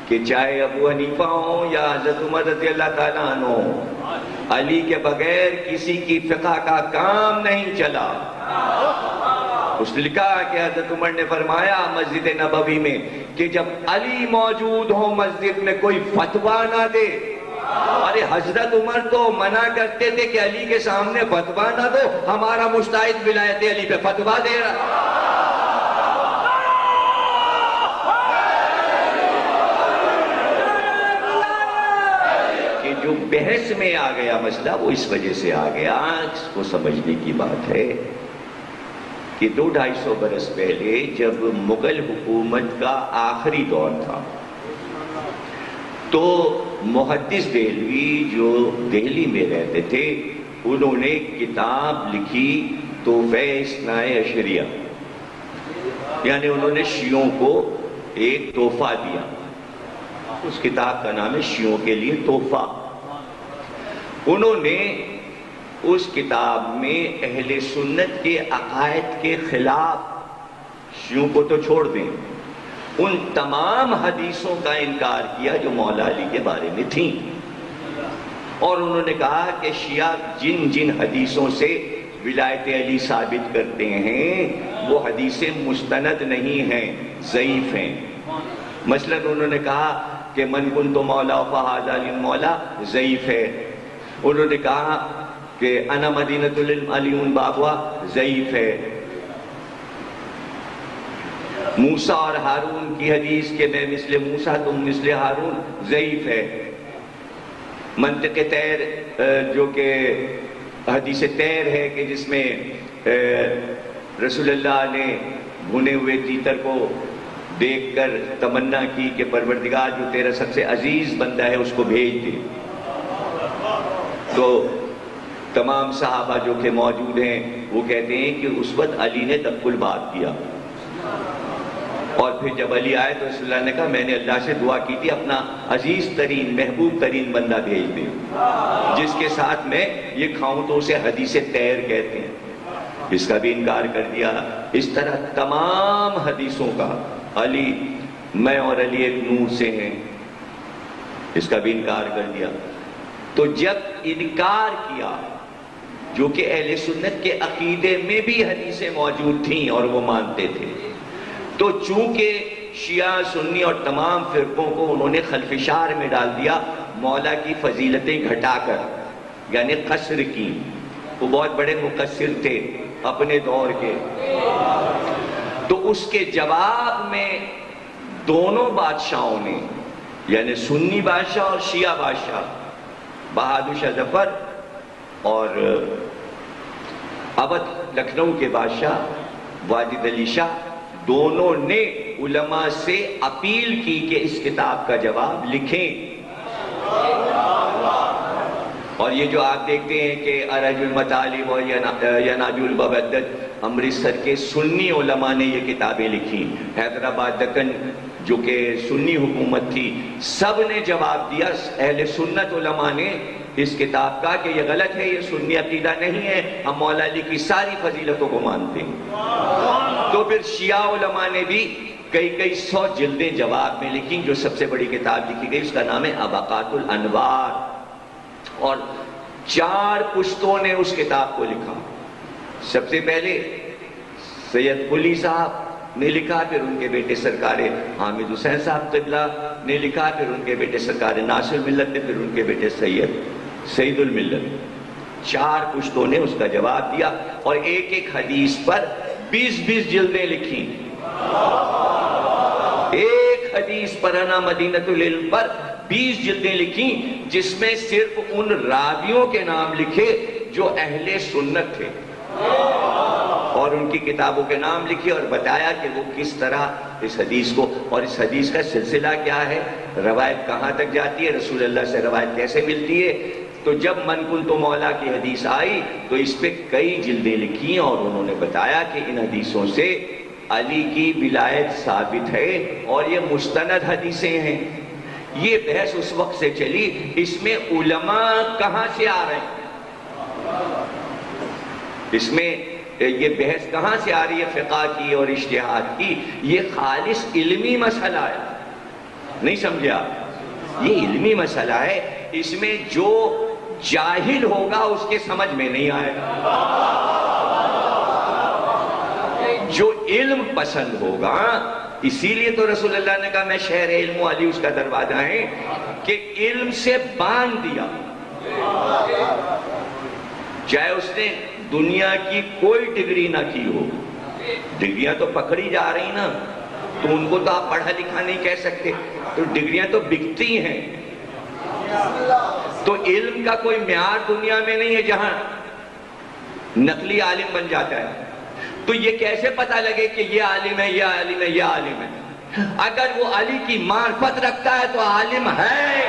کہ چاہے ابو حنیفہ ہوں یا حضرت عمر رضی اللہ تعالیٰ عنہ ہوں، علی کے بغیر کسی کی فقہ کا کام نہیں چلا۔ اس نے لکھا کہ حضرت عمر نے فرمایا مسجد نبوی میں کہ جب علی موجود ہو مسجد میں کوئی فتویٰ نہ دے۔ ارے حضرت عمر تو منع کرتے تھے کہ علی کے سامنے فتویٰ نہ دو، ہمارا مجتہد ولایت علی پہ فتویٰ دے رہا۔ کہ جو بحث میں آ گیا مسئلہ وہ اس وجہ سے آ گیا، اس کو سمجھنے کی بات ہے کہ 200-250 برس پہلے جب مغل حکومت کا آخری دور تھا تو محدث دہلوی جو دہلی میں رہتے تھے انہوں نے کتاب لکھی تحفہ اثنائے عشریہ، یعنی انہوں نے شیعوں کو ایک تحفہ دیا۔ اس کتاب کا نام ہے شیعوں کے لیے تحفہ۔ انہوں نے اس کتاب میں اہل سنت کے عقائد کے خلاف، شیعوں کو تو چھوڑ دیں، ان تمام حدیثوں کا انکار کیا جو مولا علی کے بارے میں تھیں، اور انہوں نے کہا کہ شیعہ جن جن حدیثوں سے ولایت علی ثابت کرتے ہیں وہ حدیثیں مستند نہیں ہیں، ضعیف ہیں۔ مثلا انہوں نے کہا کہ من کنت مولا فہذا للمولا ضعیف ہے۔ انہوں نے کہا کہ انا مدینۃ للعلی بابوا ضعیف ہے۔ موسیٰ اور ہارون کی حدیث کہ میں مثل موسیٰ تم مثل ہارون ضعیف ہے۔ منطق طیر جو کہ حدیث طیر ہے کہ جس میں رسول اللہ نے بھنے ہوئے تیتر کو دیکھ کر تمنا کی کہ پروردگار جو تیرا سب سے عزیز بندہ ہے اس کو بھیج دے، تو تمام صحابہ جو کہ موجود ہیں وہ کہتے ہیں کہ اس وقت علی نے تقبل بات کیا، اور پھر جب علی آئے تو رسول اللہ نے کہا میں نے اللہ سے دعا کی تھی اپنا عزیز ترین محبوب ترین بندہ بھیج دے جس کے ساتھ میں یہ کھاؤں تو اسے حدیث طیر کہتے ہیں۔ اس کا بھی انکار کر دیا۔ اس طرح تمام حدیثوں کا علی میں اور علی ایک نور سے ہیں، اس کا بھی انکار کر دیا۔ تو جب انکار کیا جو کہ اہل سنت کے عقیدے میں بھی حدیثیں موجود تھیں اور وہ مانتے تھے، تو چونکہ شیعہ سنی اور تمام فرقوں کو انہوں نے خلفشار میں ڈال دیا، مولا کی فضیلتیں گھٹا کر، یعنی قصر کی۔ وہ بہت بڑے مقصر تھے اپنے دور کے، تو اس کے جواب میں دونوں بادشاہوں نے، یعنی سنی بادشاہ اور شیعہ بادشاہ، بہادر شاہ ظفر اور اودھ لکھنؤ کے بادشاہ واجد علی شاہ، دونوں نے علماء سے اپیل کی کہ اس کتاب کا جواب لکھیں۔ اور یہ جو آپ دیکھتے ہیں کہ ارج المطالب اور یناج البودت، امرتسر کے سنی علماء نے یہ کتابیں لکھی، حیدرآباد دکن جو کہ سنی حکومت تھی سب نے جواب دیا، اہل سنت علماء نے اس کتاب کا کہ یہ غلط ہے، یہ سنی عقیدہ نہیں ہے، ہم مولا علی کی ساری فضیلتوں کو مانتے ہیں۔ تو پھر شیعہ علماء نے بھی کئی 100 جلدیں جواب میں لکھی۔ جو سب سے بڑی کتاب لکھی گئی اس کا نام ہے اباقات الانوار، اور 4 پشتوں نے اس کتاب کو لکھا۔ سب سے پہلے سید قلی صاحب نے لکھا، پھر ان کے بیٹے سرکار حامد حسین صاحب قبلہ نے لکھا، پھر ان کے بیٹے سرکار ناصر ملت نے، پھر ان کے بیٹے سید الملت۔ 4 پشتوں نے اس کا جواب دیا، اور ایک حدیث پر 20 جلدیں لکھی۔ ایک حدیث پر انا مدینۃ العلم پر 20 جلدیں لکھی، جس میں صرف ان راویوں کے نام لکھے جو اہل سنت تھے، اور ان کی کتابوں کے نام لکھے، اور بتایا کہ وہ کس طرح اس حدیث کو، اور اس حدیث کا سلسلہ کیا ہے، روایت کہاں تک جاتی ہے، رسول اللہ سے روایت کیسے ملتی ہے۔ تو جب من کنت مولا کی حدیث آئی تو اس پہ کئی جلدیں لکھی، اور انہوں نے بتایا کہ ان حدیثوں سے علی کی ولایت ثابت ہے اور یہ مستند حدیثیں ہیں۔ یہ بحث اس وقت سے چلی، اس میں علماء کہاں سے آ رہے ہیں، اس میں یہ بحث کہاں سے آ رہی ہے، فقہ کی اور اجتہاد کی، یہ خالص علمی مسئلہ ہے۔ نہیں سمجھے آپ؟ یہ علمی مسئلہ ہے، اس میں جو جاہل ہوگا اس کے سمجھ میں نہیں آئے گا، جو علم پسند ہوگا. اسی لیے تو رسول اللہ نے کہا میں شہر علم و علی اس کا دروازہ ہے، کہ علم سے باندھ دیا. چاہے اس نے دنیا کی کوئی ڈگری نہ کی ہو، ڈگریاں تو پکڑی جا رہی نا، تو ان کو تو آپ پڑھا لکھا نہیں کہہ سکتے، تو ڈگریاں تو بکتی ہیں. تو علم کا کوئی معیار دنیا میں نہیں ہے جہاں نقلی عالم بن جاتا ہے. تو یہ کیسے پتہ لگے کہ یہ عالم ہے، یہ عالم ہے، یہ عالم ہے؟ اگر وہ علی کی معرفت رکھتا ہے تو عالم ہے.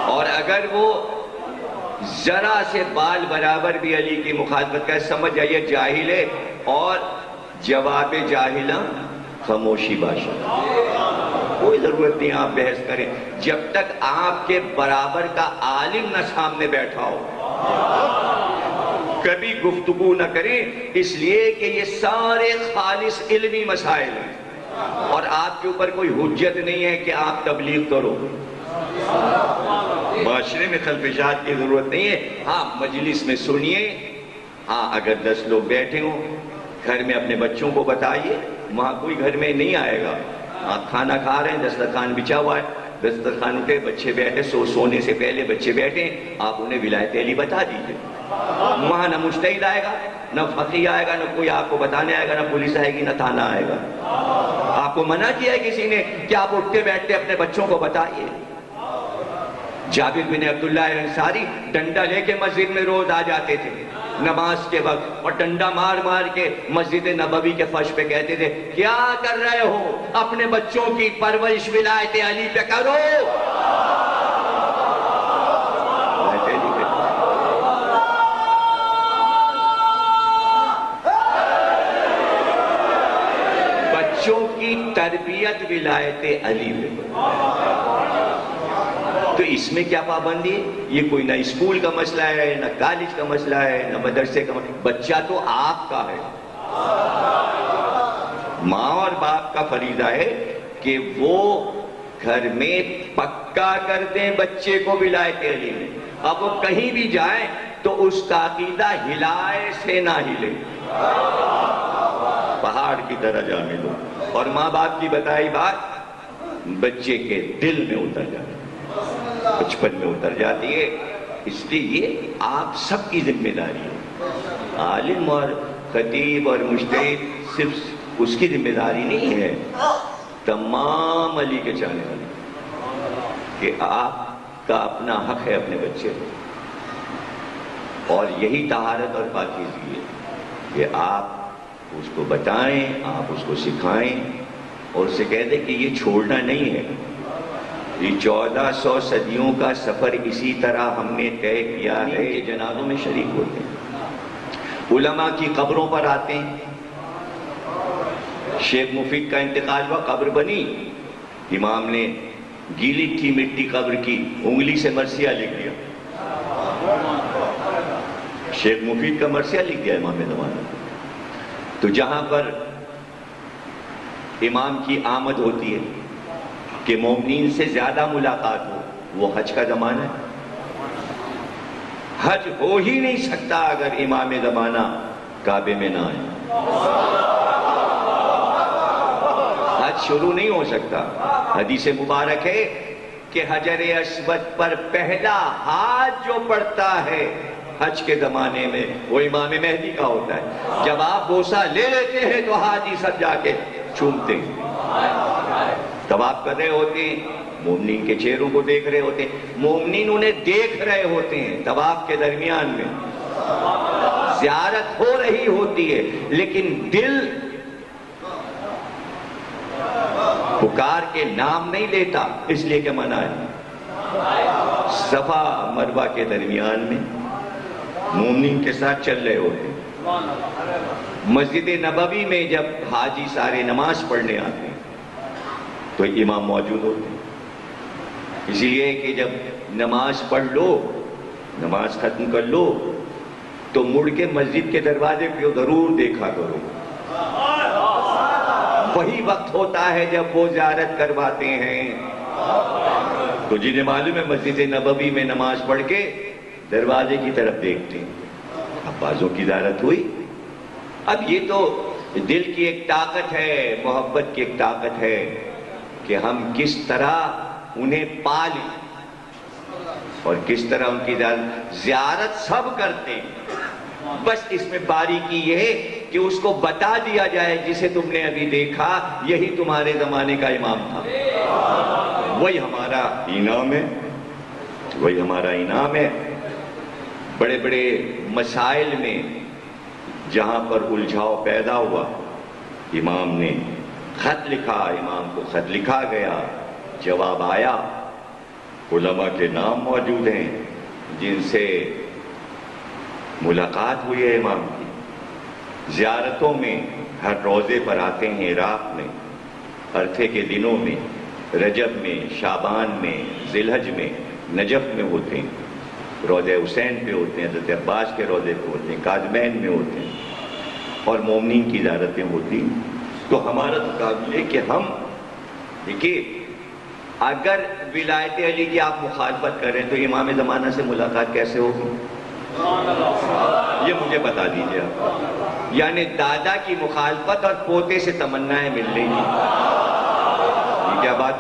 اور اگر وہ ذرا سے بال برابر بھی علی کی مخالفت کا سمجھ جائیے جاہل ہے، اور جواب جاہلاں خاموشی باشا. کوئی ضرورت نہیں آپ بحث کریں جب تک آپ کے برابر کا عالم نہ سامنے بیٹھا ہو. کبھی گفتگو نہ کریں، اس لیے کہ یہ سارے خالص علمی مسائل ہیں، اور آپ کے اوپر کوئی حجت نہیں ہے کہ آپ تبلیغ کرو. معاشرے میں خلفشات کی ضرورت نہیں ہے. ہاں مجلس میں سنیے، ہاں اگر 10 لوگ بیٹھے ہوں گھر میں اپنے بچوں کو بتائیے. وہاں کوئی گھر میں نہیں آئے گا، آپ کھانا کھا رہے ہیں، دسترخوان بچھا ہوا ہے، دسترخوان اٹھے، بچے بیٹھے، سونے سے پہلے بچے بیٹھے، آپ انہیں ولایت علی بتا دیجئے. وہاں نہ مجتہد آئے گا، نہ فقیہ آئے گا، نہ کوئی آپ کو بتانے آئے گا، نہ پولیس آئے گی، نہ تھانہ آئے گا. آپ کو منع کیا ہے کسی نے کہ آپ اٹھتے بیٹھتے اپنے بچوں کو بتائیے؟ جابر بن عبداللہ انصاری ڈنڈا لے کے مسجد میں روز آ جاتے تھے نماز کے وقت، اور ڈنڈا مار مار کے مسجد نبوی کے فرش پہ کہتے تھے کیا کر رہے ہو؟ اپنے بچوں کی پرورش ولایت علی پہ کرو. بچوں کی تربیت ولایت علی پہ. تو اس میں کیا پابندی ہے؟ یہ کوئی نہ اسکول کا مسئلہ ہے، نہ کالج کا مسئلہ ہے، نہ مدرسے کا مسئلہ. بچہ تو آپ کا ہے. ماں اور باپ کا فریضہ ہے کہ وہ گھر میں پکا کر دیں بچے کو ولایت علی میں. اب وہ کہیں بھی جائیں تو اس کا عقیدہ ہلائے سے نہ ہلے، پہاڑ کی طرح جانے دو. اور ماں باپ کی بتائی بات بچے کے دل میں اتر جائے، بچپن میں اتر جاتی ہے. اس لیے یہ آپ سب کی ذمہ داری ہے. عالم اور خطیب اور مجتہد صرف اس کی ذمہ داری نہیں ہے، تمام علی کے چاہنے والے، کہ آپ کا اپنا حق ہے اپنے بچے اور یہی طہارت اور پاکیزگی ہے کہ آپ اس کو بتائیں، آپ اس کو سکھائیں، اور اسے کہہ دیں کہ یہ چھوڑنا نہیں ہے. یہ 1400 صدیوں کا سفر اسی طرح ہم نے طے کیا ہے کہ جنازوں میں شریک ہوتے ہیں، علماء کی قبروں پر آتے ہیں. شیخ مفید کا انتقال ہوا، قبر بنی، امام نے گیلی تھی مٹی قبر کی، انگلی سے مرثیہ لکھ دیا. شیخ مفید کا مرثیہ لکھ دیا امام زمانہ. تو جہاں پر امام کی آمد ہوتی ہے کہ مومنین سے زیادہ ملاقات ہو، وہ حج کا زمانہ ہے. حج ہو ہی نہیں سکتا اگر امام زمانہ کعبے میں نہ آئے. حج شروع نہیں ہو سکتا. حدیث مبارک ہے کہ حجر اسود پر پہلا ہاتھ جو پڑتا ہے حج کے زمانے میں وہ امام مہدی کا ہوتا ہے. جب آپ بوسہ لے لیتے ہیں تو حاجی سب جا کے چومتے ہیں. طواف کر رہے ہوتے ہیں، مومنین کے چہروں کو دیکھ رہے ہوتے ہیں، مومنین انہیں دیکھ رہے ہوتے ہیں. طواف کے درمیان میں زیارت ہو رہی ہوتی ہے، لیکن دل پکار کے نام نہیں لیتا، اس لیے کہ منع ہے. صفا مروہ کے درمیان میں مومنین کے ساتھ چل رہے ہوتے ہیں. مسجد نبوی میں جب حاجی سارے نماز پڑھنے آتے ہیں تو امام موجود ہوتے ہیں. اس لیے کہ جب نماز پڑھ لو، نماز ختم کر لو، تو مڑ کے مسجد کے دروازے پہ ضرور دیکھا کرو۔ وہی وقت ہوتا ہے جب وہ زیارت کرواتے ہیں۔ تو جنہیں معلوم ہے مسجد نبوی میں نماز پڑھ کے دروازے کی طرف دیکھتے ہیں، اب بازوں کی زیارت ہوئی۔ اب یہ تو دل کی ایک طاقت ہے، محبت کی ایک طاقت ہے کہ ہم کس طرح انہیں پالیں اور کس طرح ان کی زیارت سب کرتے ہیں۔ بس اس میں باریکی یہ ہے کہ اس کو بتا دیا جائے جسے تم نے ابھی دیکھا یہی تمہارے زمانے کا امام تھا۔ وہی ہمارا انعام ہے، وہی ہمارا انعام ہے۔ بڑے بڑے مسائل میں جہاں پر الجھاؤ پیدا ہوا، امام نے خط لکھا، امام کو خط لکھا گیا، جواب آیا۔ علماء کے نام موجود ہیں جن سے ملاقات ہوئی ہے امام کی، زیارتوں میں ہر روزے پر آتے ہیں، عراق میں، عرفے کے دنوں میں، رجب میں، شعبان میں، ذی الحج میں، نجف میں ہوتے ہیں، روضہ حسین پہ ہوتے ہیں، حضرت عباس کے روضے پہ ہوتے ہیں، کاظمین میں ہوتے ہیں، اور مومنین کی زیارتیں ہوتی ہیں۔ تو ہمارا تو کام ہے کہ ہم دیکھیے، اگر ولایت علی کی آپ مخالفت کریں تو امام زمانہ سے ملاقات کیسے ہوگی؟ یہ مجھے بتا دیجیے آپ۔ یعنی دادا کی مخالفت اور پوتے سے تمنائیں مل رہی ہیں، یہ کیا بات؟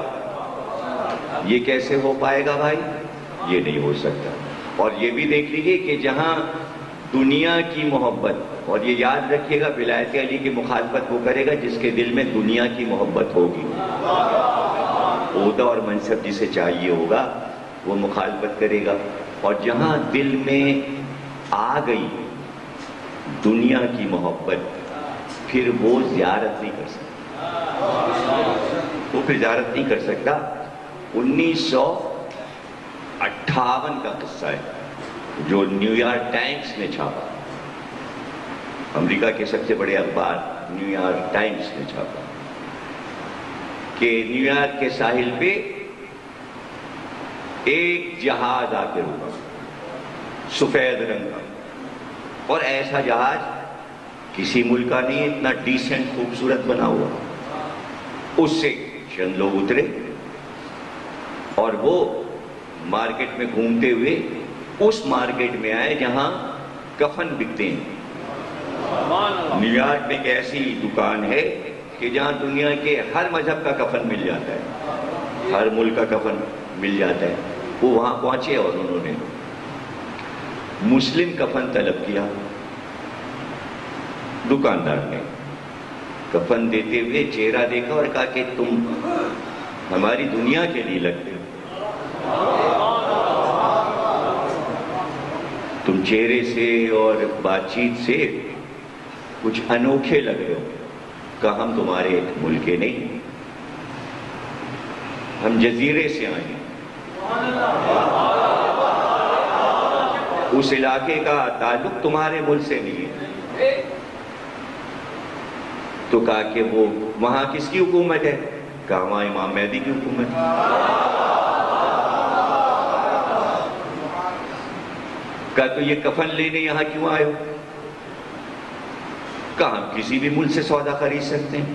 یہ کیسے ہو پائے گا بھائی؟ یہ نہیں ہو سکتا۔ اور یہ بھی دیکھ لیجیے کہ جہاں دنیا کی محبت، اور یہ یاد رکھیے گا ولایت علی کی مخالفت وہ کرے گا جس کے دل میں دنیا کی محبت ہوگی، عہدہ اور منصب جسے چاہیے ہوگا وہ مخالفت کرے گا۔ اور جہاں دل میں آ گئی دنیا کی محبت پھر وہ زیارت نہیں کر سکتا، وہ پھر زیارت نہیں کر سکتا۔ 1958 کا قصہ ہے جو نیو یارک ٹائمز نے چھاپا، امریکہ کے سب سے بڑے اخبار نیو یارک ٹائمز نے چھاپا کہ نیو یارک کے ساحل پہ ایک جہاز آ کے رکا، سفید رنگ کا، اور ایسا جہاز کسی ملک کا نہیں، اتنا ڈیسنٹ خوبصورت بنا ہوا۔ اس سے چند لوگ اترے اور وہ مارکیٹ میں گھومتے ہوئے اس مارکیٹ میں آئے جہاں کفن بکتے ہیں۔ نیو یارک میں ایک ایسی دکان ہے کہ جہاں دنیا کے ہر مذہب کا کفن مل جاتا ہے، ہر ملک کا کفن مل جاتا ہے۔ وہ وہاں پہنچے اور انہوں نے مسلم کفن طلب کیا۔ دکاندار نے کفن دیتے ہوئے چہرہ دیکھا اور کہا کہ تم ہماری دنیا کے لیے لگتے ہو، تم چہرے سے اور بات چیت سے کچھ انوکھے لگ رہے ہو۔ کہا ہم تمہارے ملک کے نہیں، ہم جزیرے سے آئے ہیں، اس علاقے کا تعلق تمہارے ملک سے نہیں ہے۔ تو کہا کہ وہ وہاں کس کی حکومت ہے؟ کہا وہاں امام مہدی کی حکومت ہے۔ کہا تو یہ کفن لینے یہاں کیوں آئے ہو؟ کہا ہم کسی بھی ملک سے سودا خرید سکتے ہیں،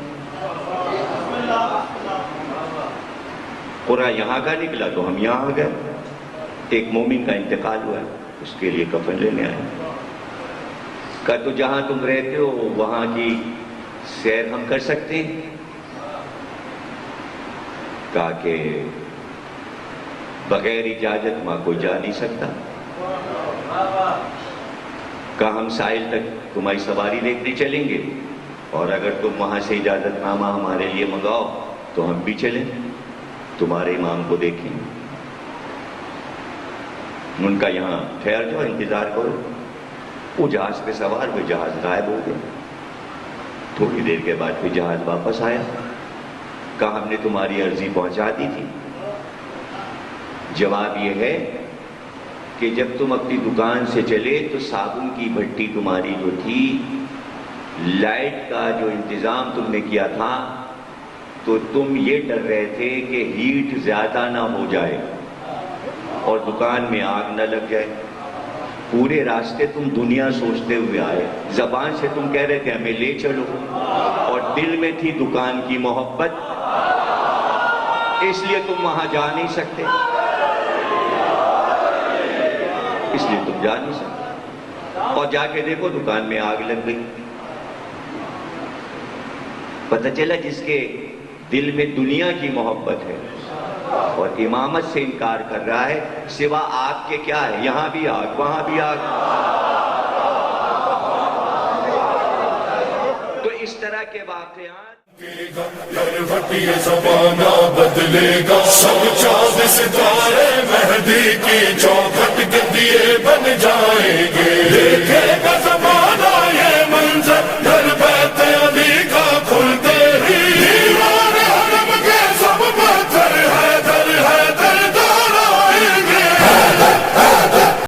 قرآن یہاں کا نکلا تو ہم یہاں آ گئے، ایک مومن کا انتقال ہوا ہے اس کے لیے کفن لینے آئے۔ کہا تو جہاں تم رہتے ہو وہاں کی سیر ہم کر سکتے ہیں؟ کہا کہ بغیر اجازت وہاں کوئی جا نہیں سکتا۔ کہا ہم ساحل تک تمہاری سواری دیکھنے چلیں گے، اور اگر تم وہاں سے اجازت نامہ ہمارے لیے منگاؤ تو ہم بھی چلیں، تمہارے امام کو دیکھیں۔ ان کا یہاں ٹھہر جاؤ، انتظار کرو۔ وہ جہاز پہ سوار ہوئے، جہاز غائب ہو گئے۔ تھوڑی دیر کے بعد پھر جہاز واپس آیا۔ کہا ہم نے تمہاری عرضی پہنچا دی تھی۔ جواب یہ ہے کہ جب تم اپنی دکان سے چلے تو صابن کی بھٹی تمہاری جو تھی، لائٹ کا جو انتظام تم نے کیا تھا، تو تم یہ ڈر رہے تھے کہ ہیٹ زیادہ نہ ہو جائے، اور دکان میں آگ نہ لگ جائے. پورے راستے تم دنیا سوچتے ہوئے آئے, زبان سے تم کہہ رہے تھے ہمیں لے چلو, اور دل میں تھی دکان کی محبت, اس لیے تم وہاں جا نہیں سکتے, اس لیے تم جا نہیں سکتے. اور جا کے دیکھو دکان میں آگ لگ گئی. پتہ چلا جس کے دل میں دنیا کی محبت ہے اور امامت سے انکار کر رہا ہے, سوا آگ کے کیا ہے, یہاں بھی آگ وہاں بھی آگ. تو اس طرح کے واقعات یہ زمانہ بدلے گا, سب چاند ستارے مہدی کی چوکھٹ کے دیے بن جائیں گے.